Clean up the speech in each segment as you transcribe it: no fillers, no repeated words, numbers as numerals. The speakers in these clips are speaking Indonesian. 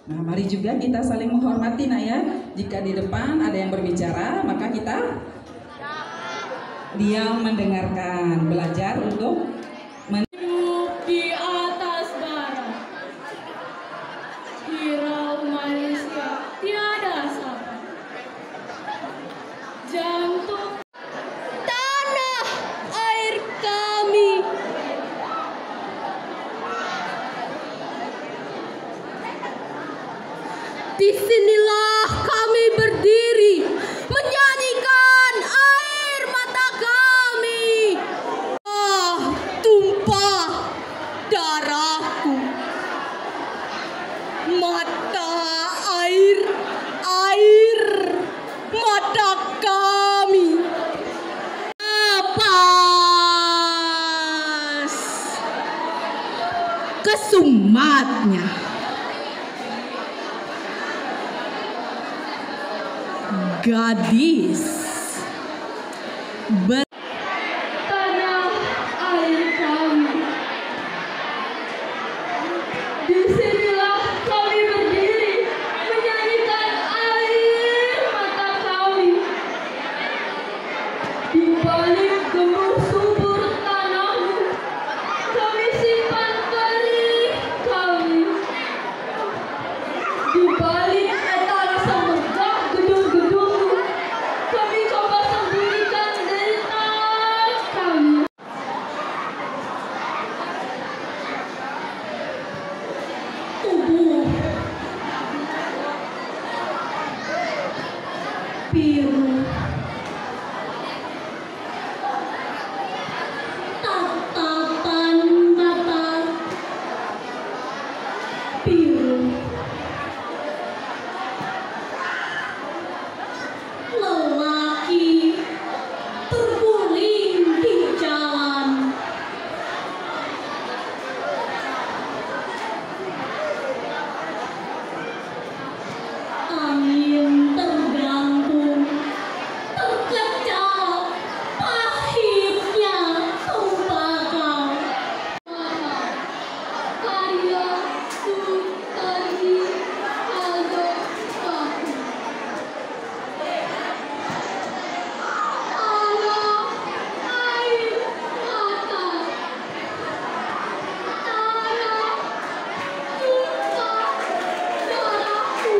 Nah, mari juga kita saling menghormati, nak ya. Jika di depan ada yang berbicara, maka kita diam mendengarkan, belajar untuk hidup di atas bara. Hirau manusia tiada sapa. Jantung tanah air kami. Disinilah kami berdiri menyanyikan air mata kami. Tumpah darahku, mata air mata kami. Napas kesumatnya. Gadis tanah air kami. Disinilah kami berdiri menyanyikan air mata kami. Di balik gembur subur tanahmu, kami simpan perih kami. Di balik etalase megah gedung-gedungmu, kami coba sembunyikan derita kami. Tubuh biru, tatapan mata biru, lelaki terguling di jalan. Angin tergantung, terkecap, pahitnya tembakau. Karya Sutardi Aldo Paku. Tanah air mata, tanah tumpah darahku.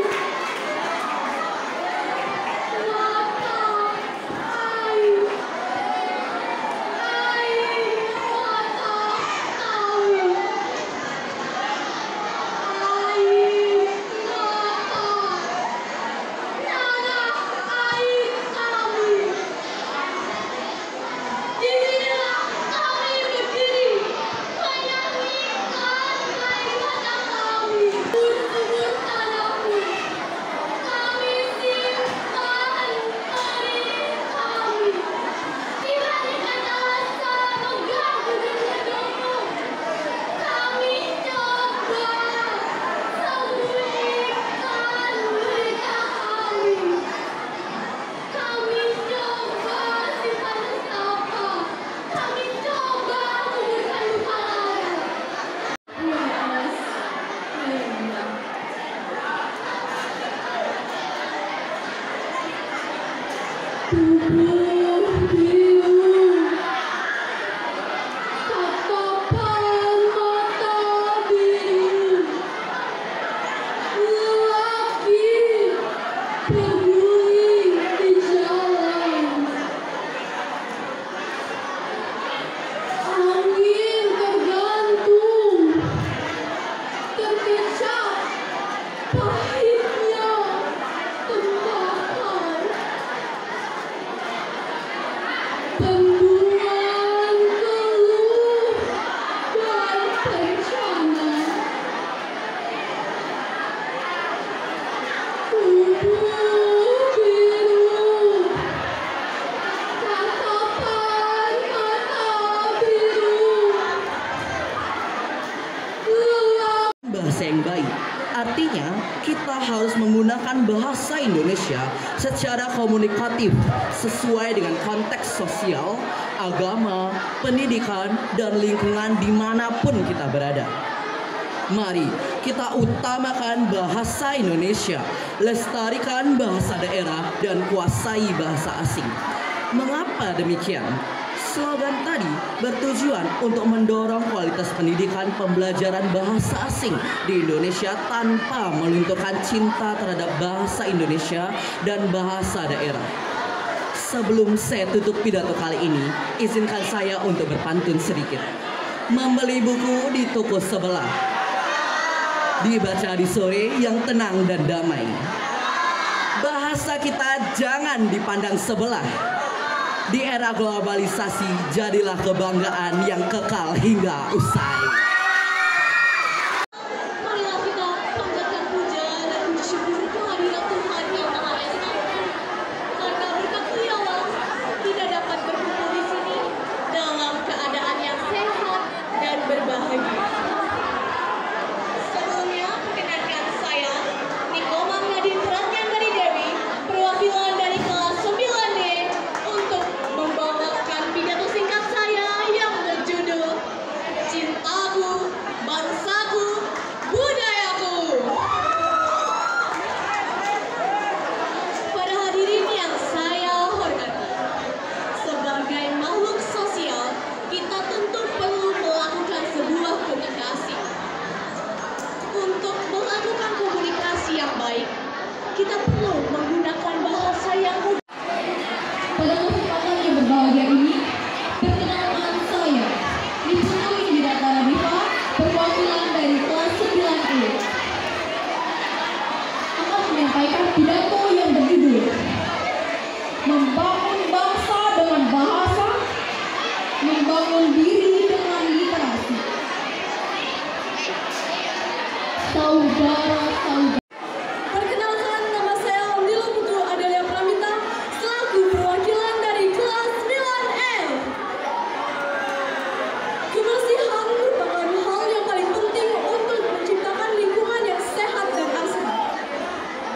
Artinya, kita harus menggunakan bahasa Indonesia secara komunikatif sesuai dengan konteks sosial, agama, pendidikan, dan lingkungan dimanapun kita berada. Mari kita utamakan bahasa Indonesia, lestarikan bahasa daerah, dan kuasai bahasa asing. Mengapa demikian? Slogan tadi bertujuan untuk mendorong kualitas pendidikan pembelajaran bahasa asing di Indonesia tanpa melunturkan cinta terhadap bahasa Indonesia dan bahasa daerah. Sebelum saya tutup pidato kali ini, izinkan saya untuk berpantun sedikit. Membeli buku di toko sebelah, dibaca di sore yang tenang dan damai. Bahasa kita jangan dipandang sebelah. Di era globalisasi, jadilah kebanggaan yang kekal hingga usai. Marilah kita panjatkan puja dan puji syukur kehadirat Tuhan yang Maha Esa. Karena berkat Dialah kita dapat berkumpul di sini dalam keadaan yang sehat dan berbahagia. Sebelumnya, perkenankan saya, Niko Mamnadin Pratyandari Dewi, perwakilan dari kelas 9D, untuk membawakan pidato singkat saya yang berjudul Cintaku, Bangsaku, Budayaku. Para hadirin yang saya hormati, sebagai makhluk sosial, kita tentu perlu melakukan sebuah komunikasi. Untuk melakukan komunikasi yang baik, kita perlu menggunakan bahasa yang mudah. Pada kesempatan yang berbahagia ini, perkenalkan saya, Nipunu Indiratara Diva, perwakilan dari kelas 9E, akan menyampaikan pidato yang berjudul Membangun Bangsa dengan Bahasa, Membangun Diri dengan Literasi. Saudara-saudara, perkenalkan, nama saya Lilo Putu Adelia Pramita selaku perwakilan dari kelas 9L. Kebersihan merupakan hal yang paling penting untuk menciptakan lingkungan yang sehat dan asri.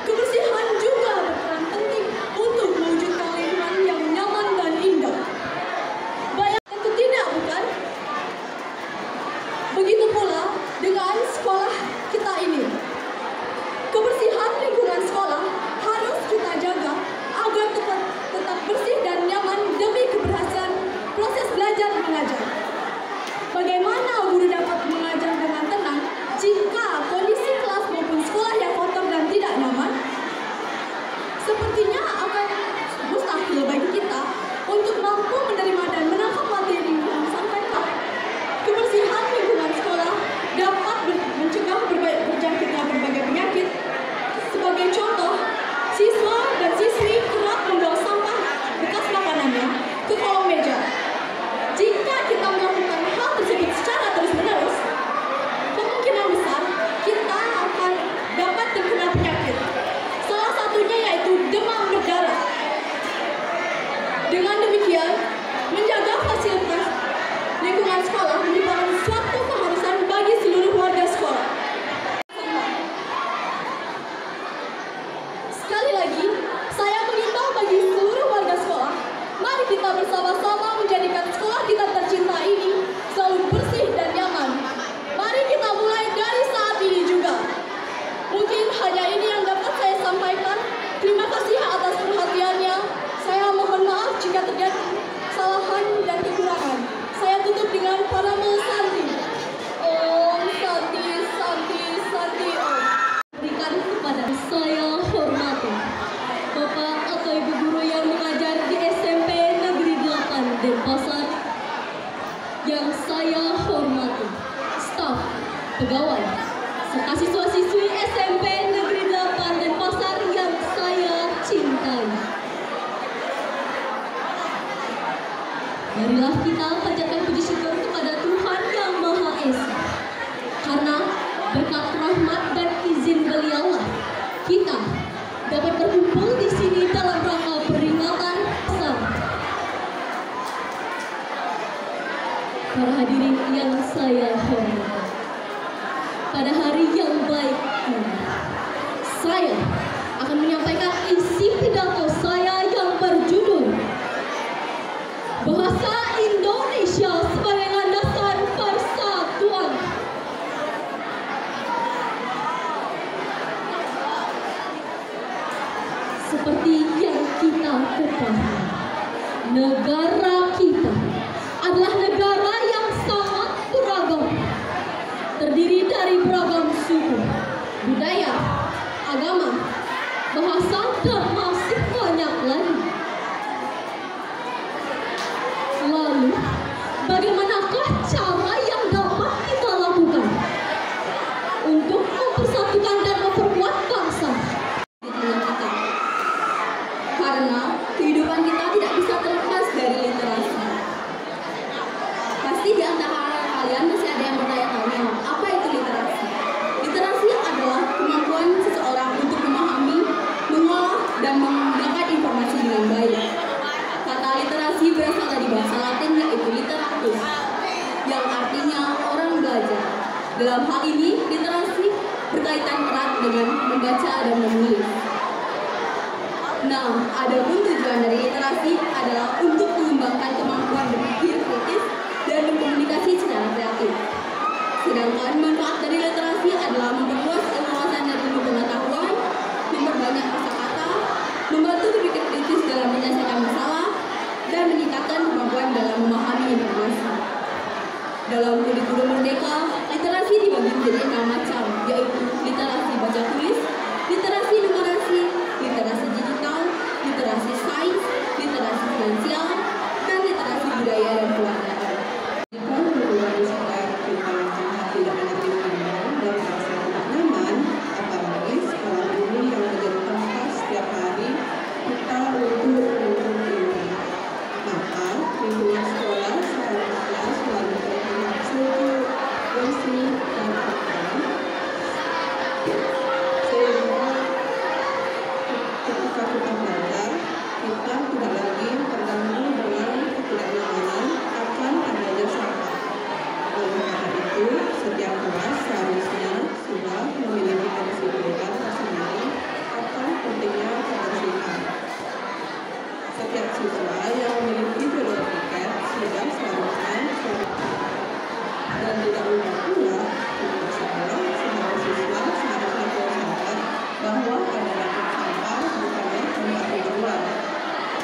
Kebersihan juga berperan penting untuk mewujudkan lingkungan yang nyaman dan indah. Banyak tentu tidak, bukan? Begitu pula dengan sekolah kita ini. Kebersihan lingkungan sekolah harus kita jaga agar tetap bersih dan nyaman demi keberhasilan proses belajar mengajar. Bagaimana guru dapat mengajar dengan tenang jika kondisi kelas maupun sekolah yang kotor dan tidak nyaman? Sepertinya akan mustahil bagi kita untuk mampu menerima dan menangkap materi yang disampaikan. Kebersihan lingkungan sekolah dapat mencegah berjangkitnya berbagai penyakit. Sebagai contoh, siswa dan siswi kerap membawa sampah bekas makanannya ke kolong meja. Jika kita melakukan hal tersebut secara terus-menerus, kemungkinan besar kita akan dapat terkena penyakit. Salah satunya yaitu demam berdarah. Dengan demikian, menjaga fasilitas lingkungan sekolah merupakan suatu keharusan bagi seluruh warga sekolah. Sekali lagi, saya mengimbau bagi seluruh warga sekolah, mari kita bersama-sama menjadikan sekolah kita tercinta ini selalu bersih dan nyaman. Mari kita mulai dari saat ini juga. Mungkin hanya ini yang dapat saya sampaikan. Terima kasih atas perhatiannya. Saya mohon maaf jika terjadi kesalahan dan kekurangan. Saya tutup dengan Paramo Santi. Om Santi, Santi, Santi Om. Berikan kepada saya hormati Bapak atau Ibu guru yang mengajar di SMP Negeri 8 Denpasar. Yang saya hormati staf, pegawai, serta siswa-siswi SMP Negeri 8 Denpasar yang saya cintai. Marilah kita panjatkan puji syukur kepada Tuhan Yang Maha Esa. Karena berkat rahmat dan izin Beliaulah kita dapat berkumpul di sini dalam rangka peringatan besar. Para hadirin yang saya hormati, pada hari yang baik ini, saya akan menyampaikan isi pidato saya yang berjudul Bahasa Indonesia sebagai landasan persatuan. Pasti di antara kalian masih ada yang bertanya-tanya, apa itu literasi? Literasi adalah kemampuan seseorang untuk memahami, mengolah, dan menggunakan informasi dengan baik. Kata literasi berasal dari bahasa Latin yaitu literatus, yang artinya orang belajar. Dalam hal ini, literasi berkaitan erat dengan membaca dan menulis. Nah, adapun tujuan dari literasi adalah untuk mengembangkan kemampuan berpikir kritis dan berkomunikasi secara kreatif. Sedangkan manfaat dari literasi adalah memperluas wawasan dan ilmu pengetahuan, memperbanyak kosakata, membantu berpikir kritis dalam menyelesaikan masalah, dan meningkatkan kemampuan dalam memahami informasi. Dalam kurikulum Merdeka, literasi dibagi menjadi 6 macam, yaitu literasi baca tulis, literasi numerasi, literasi digital, literasi sains, literasi finansial, dan literasi budaya dan kewirausahaan. Kalau hubungan di sekitar kita tidak ada pilihan dan merasa tidak nyaman, apalagi sekolah ini yang menjadi tempat setiap hari kita untuk ini. Maka lingkungan sekolah seharusnya selalu terlihat sejuk, bersih, dan aman, sehingga ketika kita belajar, kita tidak lagi terganggu dengan ketidaknyamanan akan adanya sampah. Oleh karena itu, setiap kelas seharusnya sudah memiliki kedisiplinan tersendiri akan pentingnya kebersihan. Setiap siswa yang memiliki jalur tiket sudah seharusnya dan tidak lupa pula untuk sekolah semua siswa seharusnya sadar bahwa ada sampah bukannya tempat tujuan.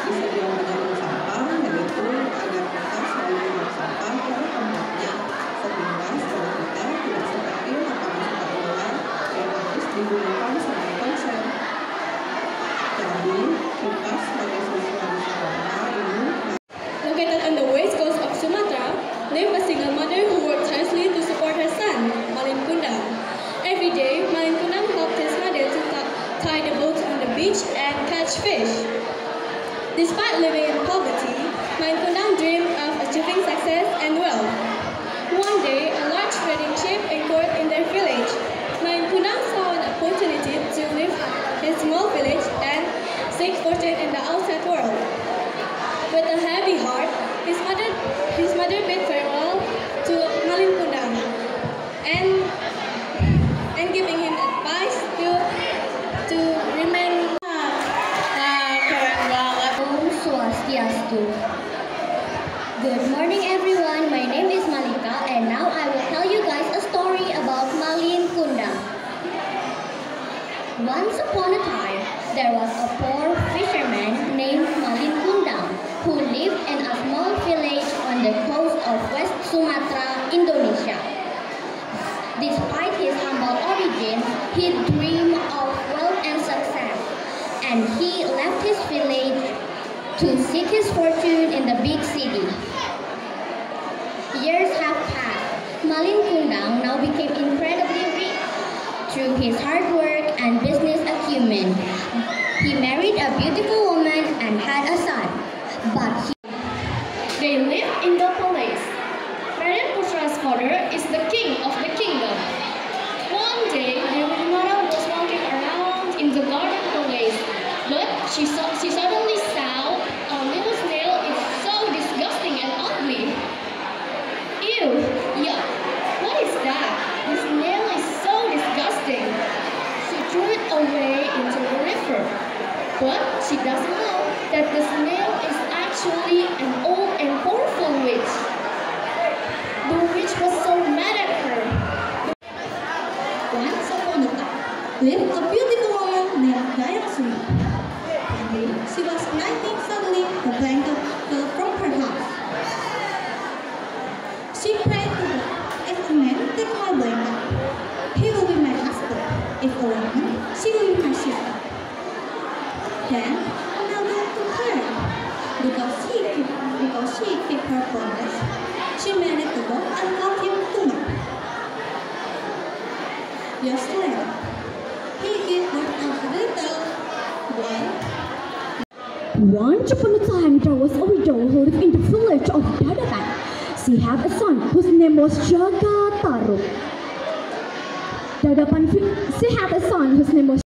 Bisa diambil sampah yaitu agar kita selalu membuang sampah ke tempatnya, sehingga sekolah kita tidak seperti lapangan sepak bola yang harus digunakan sebagai konser. Jadi kita sebagai siswa di sekolah ini Located on the west coast of Sumatra, lived a single mother who worked tirelessly to support her son, Malin Kundang. Every day, Malin Kundang helped his mother to tie the boats on the beach and catch fish. Despite living in poverty, Malin Kundang dreamed of achieving success and wealth. One day, a large trading ship anchored in their village. Malin Kundang saw an opportunity to leave his small village and seek fortune in the outside world. With a heavy heart, his mother bid farewell to Malin Kundang and giving him advice to remain. Keren banget. Om Swastiastu. Good morning everyone, my name is Malika and now I will tell you guys a story about Malin Kundang. Once upon a time, there was a poor fisherman named Malin Kundang who lived in a small village on the coast of West Sumatra, Indonesia. Despite his humble origin, he dreamed of wealth and success, and he left his village to seek his fortune in the big city. Years have passed. Malin Kundang now became incredibly rich through his hard work and business acumen. He married a beautiful woman and had a son, but They live in the palace. Raden Putra's father is the king of the kingdom. One day, Dewi Mara was walking around in the garden palace, but she suddenly saw a little snail is so disgusting and ugly. Ew! Yuck! What is that? The snail is so disgusting. She threw it away into the river, but she doesn't know that the snail is actually an old and powerful witch. The witch was so mad at her. Once upon a time, lived a beautiful woman named Dayasuri. One day, she was nighting suddenly her blanket fell from her house. She prayed to God, "If a man take my blanket, he will be my husband. If a woman, she will be my sister." Then, a man went to her. Because she kept her promise, she married the God and called him Tuma. Years later, he gave birth to a little boy. Once upon a time, there was a widow who lived in the village of Dadakan. She had a son whose name was Jaga Taruk. She had a son whose name was